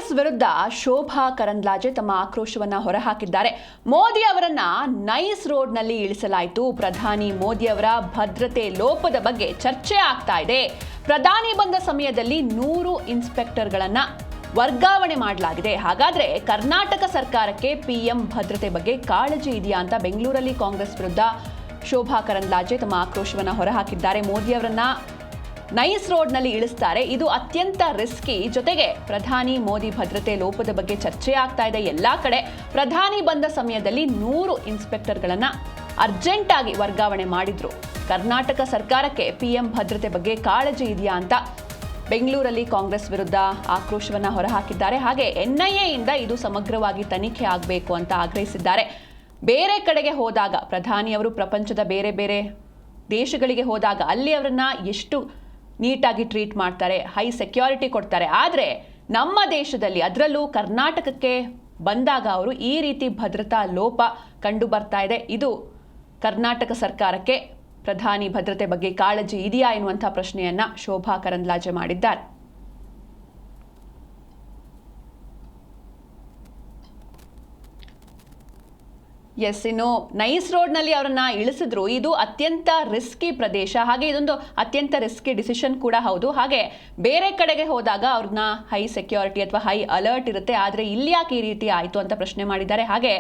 ಕಾಂಗ್ರೆಸ್ ವಿರುದ್ಧ ಶೋಭಾ ಕರಂದ್ಲಾಜೆ ತಮ್ಮ ಆಕ್ರೋಶವನ್ನ ಹೊರಹಾಕಿದ್ದಾರೆ. ಮೋದಿ ಅವರನ್ನ ನೈಸ್ ರೋಡ್ನಲ್ಲಿ ಇಳಿಸಲಾಯಿತು. ಪ್ರಧಾನಿ ಮೋದಿ ಅವರ ಭದ್ರತೆ ಲೋಪದ ಬಗ್ಗೆ ಚರ್ಚೆ ಆಗ್ತಾ ಇದೆ. ಪ್ರಧಾನಿ ಬಂದ ಸಮಯದಲ್ಲಿ 100 ಇನ್ಸ್ಪೆಕ್ಟರ್ಗಳನ್ನ ವರ್ಗಾವಣೆ ಮಾಡಲಾಗಿದೆ. ಹಾಗಾದ್ರೆ ಕರ್ನಾಟಕ ಸರ್ಕಾರಕ್ಕೆ ಪಿಎಂ ಭದ್ರತೆ ಬಗ್ಗೆ ಕಾಳಜಿ ಇದೆಯಾ ಅಂತ ಬೆಂಗಳೂರಲ್ಲಿ ಕಾಂಗ್ರೆಸ್ ವಿರುದ್ಧ ಶೋಭಾ ಕರಂದ್ಲಾಜೆ ತಮ್ಮ ಆಕ್ರೋಶವನ್ನ ಹೊರಹಾಕಿದ್ದಾರೆ. ಮೋದಿ ಅವರನ್ನ ನೈಸ್ ರೋಡ್ನಲ್ಲಿ ಇಳಿಸ್ತಾರೆ, ಇದು ಅತ್ಯಂತ ರಿಸ್ಕಿ. ಜೊತೆಗೆ ಪ್ರಧಾನಿ ಮೋದಿ ಭದ್ರತೆ ಲೋಪದ ಬಗ್ಗೆ ಚರ್ಚೆ ಆಗ್ತಾ ಇದೆ ಎಲ್ಲಾ ಕಡೆ. ಪ್ರಧಾನಿ ಬಂದ ಸಮಯದಲ್ಲಿ 100 ಇನ್ಸ್ಪೆಕ್ಟರ್ಗಳನ್ನ ಅರ್ಜೆಂಟ್ ಆಗಿ ವರ್ಗಾವಣೆ ಮಾಡಿದ್ರು. ಕರ್ನಾಟಕ ಸರ್ಕಾರಕ್ಕೆ ಪಿಎಂ ಭದ್ರತೆ ಬಗ್ಗೆ ಕಾಳಜಿ ಇದೆಯಾ ಅಂತ ಬೆಂಗಳೂರಲ್ಲಿ ಕಾಂಗ್ರೆಸ್ ವಿರುದ್ಧ ಆಕ್ರೋಶವನ್ನ ಹೊರಹಾಕಿದ್ದಾರೆ. ಹಾಗೆ ಎನ್ಐಎ ಇಂದ ಇದು ಸಮಗ್ರವಾಗಿ ತನಿಖೆ ಆಗಬೇಕು ಅಂತ ಆಗ್ರಹಿಸಿದ್ದಾರೆ. ಬೇರೆ ಕಡೆಗೆ ಹೋದಾಗ ಪ್ರಧಾನಿಯವರು ಪ್ರಪಂಚದ ಬೇರೆ ಬೇರೆ ದೇಶಗಳಿಗೆ ಹೋದಾಗ ಅಲ್ಲಿ ಅವರನ್ನ ಎಷ್ಟು ನೀಟಾಗಿ ಟ್ರೀಟ್ ಮಾಡ್ತಾರೆ, ಹೈ ಸೆಕ್ಯೂರಿಟಿ ಕೊಡ್ತಾರೆ. ಆದರೆ ನಮ್ಮ ದೇಶದಲ್ಲಿ ಅದರಲ್ಲೂ ಕರ್ನಾಟಕಕ್ಕೆ ಬಂದಾಗ ಅವರು ಈ ರೀತಿ ಭದ್ರತಾ ಲೋಪ ಕಂಡು ಬರ್ತಾ ಇದೆ. ಇದು ಕರ್ನಾಟಕ ಸರ್ಕಾರಕ್ಕೆ ಪ್ರಧಾನಿ ಭದ್ರತೆ ಬಗ್ಗೆ ಕಾಳಜಿ ಇದೆಯಾ ಎನ್ನುವಂಥ ಪ್ರಶ್ನೆಯನ್ನ ಶೋಭಾ ಕರಂದ್ಲಾಜೆ ಮಾಡಿದ್ದಾರೆ. ಇನ್ನು ನೈಸ್ ರೋಡ್ನಲ್ಲಿ ಅವರನ್ನ ಇಳಿಸಿದ್ರು. ಇದು ಅತ್ಯಂತ ರಿಸ್ಕಿ ಪ್ರದೇಶ, ಹಾಗೆ ಇದೊಂದು ಅತ್ಯಂತ ರಿಸ್ಕಿ ಡಿಸಿಷನ್ ಕೂಡ ಹೌದು. ಹಾಗೆ ಬೇರೆ ಕಡೆಗೆ ಹೋದಾಗ ಅವ್ರನ್ನ ಹೈ ಸೆಕ್ಯೂರಿಟಿ ಅಥವಾ ಹೈ ಅಲರ್ಟ್ ಇರುತ್ತೆ. ಆದರೆ ಇಲ್ಲಿ ಯಾಕೆ ಈ ರೀತಿ ಆಯಿತು ಅಂತ ಪ್ರಶ್ನೆ ಮಾಡಿದ್ದಾರೆ. ಹಾಗೆ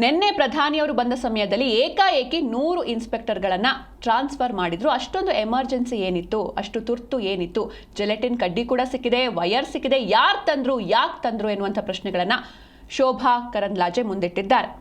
ನಿನ್ನೆ ಪ್ರಧಾನಿಯವರು ಬಂದ ಸಮಯದಲ್ಲಿ ಏಕಾಏಕಿ 100 ಇನ್ಸ್ಪೆಕ್ಟರ್ಗಳನ್ನ ಟ್ರಾನ್ಸ್ಫರ್ ಮಾಡಿದ್ರು. ಅಷ್ಟೊಂದು ಎಮರ್ಜೆನ್ಸಿ ಏನಿತ್ತು, ಅಷ್ಟು ತುರ್ತು ಏನಿತ್ತು? ಜೆಲೆಟಿನ್ ಕಡ್ಡಿ ಕೂಡ ಸಿಕ್ಕಿದೆ, ವೈರ್ ಸಿಕ್ಕಿದೆ, ಯಾರು ತಂದ್ರು, ಯಾಕೆ ತಂದ್ರು ಎನ್ನುವಂಥ ಪ್ರಶ್ನೆಗಳನ್ನ ಶೋಭಾ ಕರಂದ್ಲಾಜೆ ಮುಂದಿಟ್ಟಿದ್ದಾರೆ.